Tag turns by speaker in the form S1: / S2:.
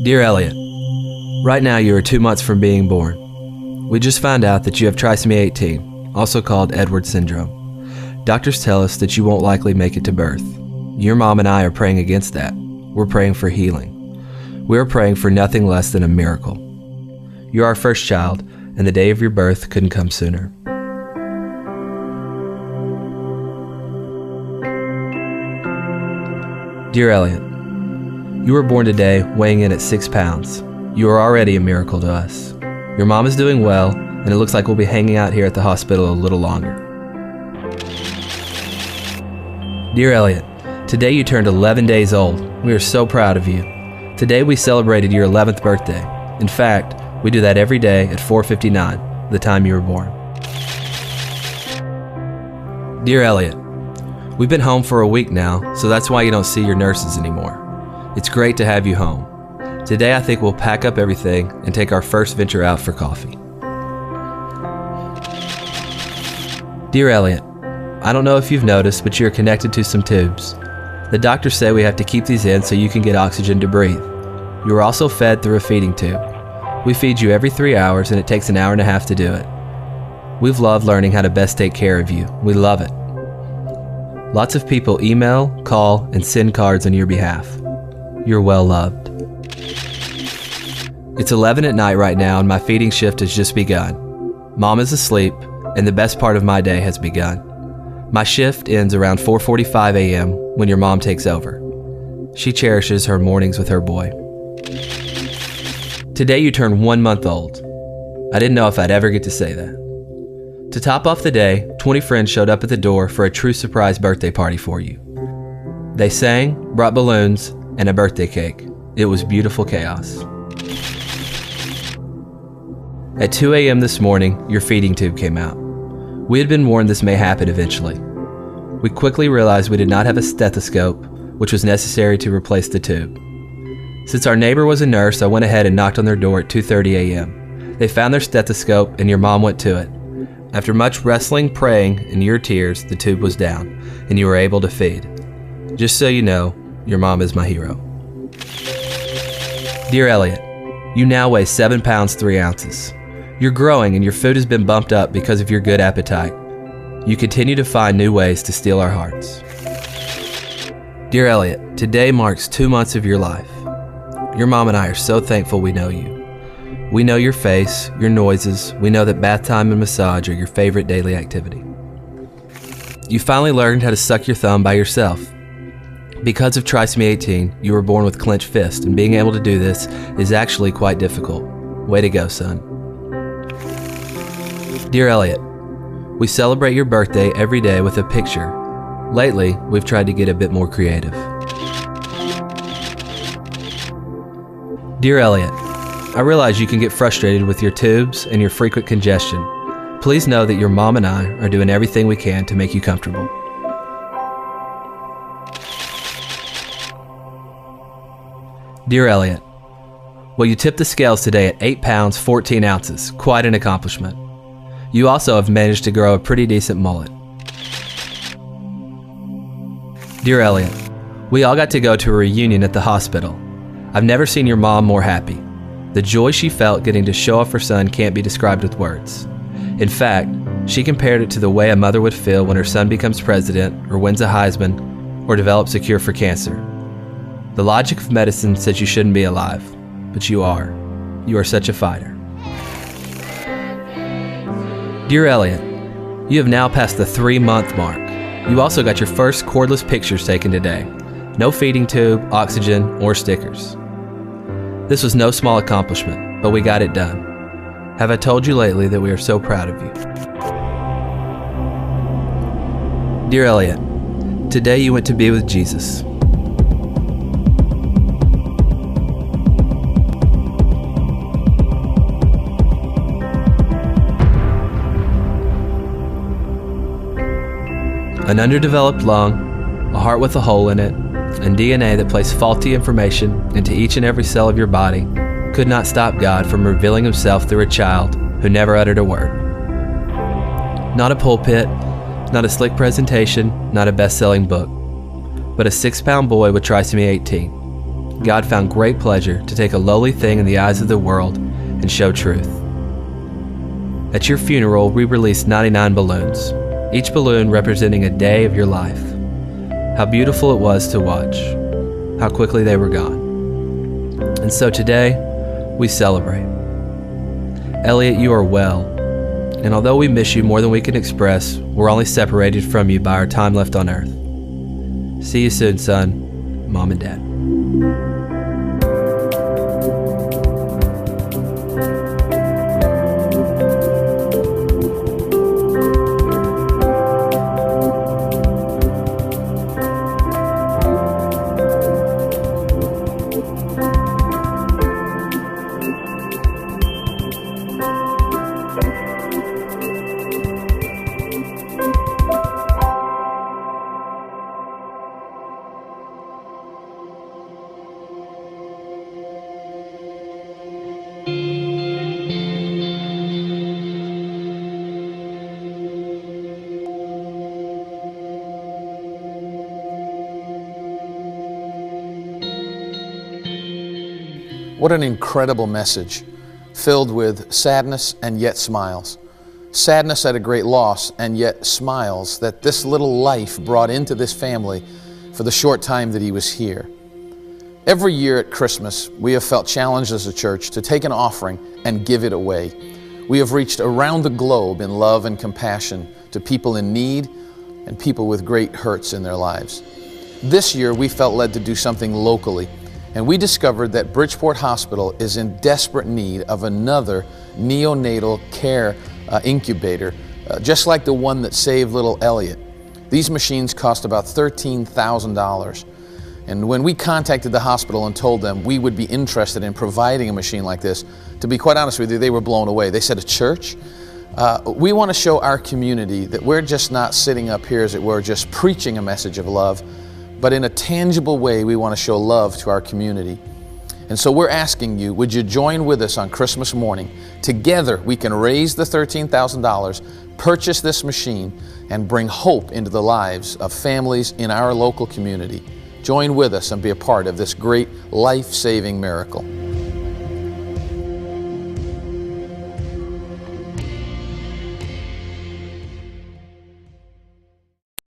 S1: Dear Elliot, right now you are 2 months from being born. We just found out that you have trisomy 18, also called Edwards syndrome. Doctors tell us that you won't likely make it to birth. Your mom and I are praying against that. We're praying for healing. We're praying for nothing less than a miracle. You're our first child, and the day of your birth couldn't come sooner. Dear Elliot, you were born today weighing in at 6 pounds. You are already a miracle to us. Your mom is doing well, and it looks like we'll be hanging out here at the hospital a little longer. Dear Elliot, today you turned 11 days old. We are so proud of you. Today we celebrated your 11th birthday. In fact, we do that every day at 4:59, the time you were born. Dear Elliot, we've been home for a week now, so that's why you don't see your nurses anymore. It's great to have you home. Today I think we'll pack up everything and take our first venture out for coffee. Dear Elliot, I don't know if you've noticed, but you're connected to some tubes. The doctors say we have to keep these in so you can get oxygen to breathe. You are also fed through a feeding tube. We feed you every 3 hours and it takes an hour and a half to do it. We've loved learning how to best take care of you. We love it. Lots of people email, call, and send cards on your behalf. You're well loved. It's 11 at night right now and my feeding shift has just begun. Mom is asleep and the best part of my day has begun. My shift ends around 4:45 a.m. when your mom takes over. She cherishes her mornings with her boy. Today you turn 1 month old. I didn't know if I'd ever get to say that. To top off the day, 20 friends showed up at the door for a true surprise birthday party for you. They sang, brought balloons, and a birthday cake. It was beautiful chaos. At 2 a.m. this morning, your feeding tube came out. We had been warned this may happen eventually. We quickly realized we did not have a stethoscope, which was necessary to replace the tube. Since our neighbor was a nurse, I went ahead and knocked on their door at 2:30 a.m. They found their stethoscope and your mom went to it. After much wrestling, praying, and your tears, the tube was down, and you were able to feed. Just so you know, your mom is my hero. Dear Elliot, you now weigh 7 pounds 3 ounces. You're growing and your food has been bumped up because of your good appetite. You continue to find new ways to steal our hearts. Dear Elliot, today marks 2 months of your life. Your mom and I are so thankful we know you. We know your face, your noises. We know that bath time and massage are your favorite daily activity. You finally learned how to suck your thumb by yourself. Because of trisomy 18, you were born with clenched fists, and being able to do this is actually quite difficult. Way to go, son. Dear Elliot, we celebrate your birthday every day with a picture. Lately, we've tried to get a bit more creative. Dear Elliot, I realize you can get frustrated with your tubes and your frequent congestion. Please know that your mom and I are doing everything we can to make you comfortable. Dear Elliot, well, you tipped the scales today at 8 pounds 14 ounces. Quite an accomplishment. You also have managed to grow a pretty decent mullet. Dear Elliot, we all got to go to a reunion at the hospital. I've never seen your mom more happy. The joy she felt getting to show off her son can't be described with words. In fact, she compared it to the way a mother would feel when her son becomes president or wins a Heisman or develops a cure for cancer. The logic of medicine says you shouldn't be alive, but you are. You are such a fighter. Dear Elliot, you have now passed the 3-month mark. You also got your first cordless pictures taken today. No feeding tube, oxygen, or stickers. This was no small accomplishment, but we got it done. Have I told you lately that we are so proud of you? Dear Elliot, today you went to be with Jesus. An underdeveloped lung, a heart with a hole in it, and DNA that placed faulty information into each and every cell of your body could not stop God from revealing himself through a child who never uttered a word. Not a pulpit, not a slick presentation, not a best-selling book, but a 6-pound boy with trisomy 18. God found great pleasure to take a lowly thing in the eyes of the world and show truth. At your funeral, we released 99 balloons, each balloon representing a day of your life. How beautiful it was to watch, how quickly they were gone. And so today, we celebrate. Elliot, you are well, and although we miss you more than we can express, we're only separated from you by our time left on earth. See you soon, son, Mom and Dad.
S2: What an incredible message, filled with sadness and yet smiles. Sadness at a great loss and yet smiles that this little life brought into this family for the short time that he was here. Every year at Christmas, we have felt challenged as a church to take an offering and give it away. We have reached around the globe in love and compassion to people in need and people with great hurts in their lives. This year, we felt led to do something locally, and we discovered that Bridgeport Hospital is in desperate need of another neonatal care incubator, just like the one that saved little Elliot. These machines cost about $13,000. And when we contacted the hospital and told them we would be interested in providing a machine like this, to be quite honest with you, they were blown away. They said, "A church?" We want to show our community that we're just not sitting up here, as it were, just preaching a message of love, but in a tangible way, we want to show love to our community. And so we're asking you, would you join with us on Christmas morning? Together, we can raise the $13,000, purchase this machine, and bring hope into the lives of families in our local community. Join with us and be a part of this great life-saving miracle.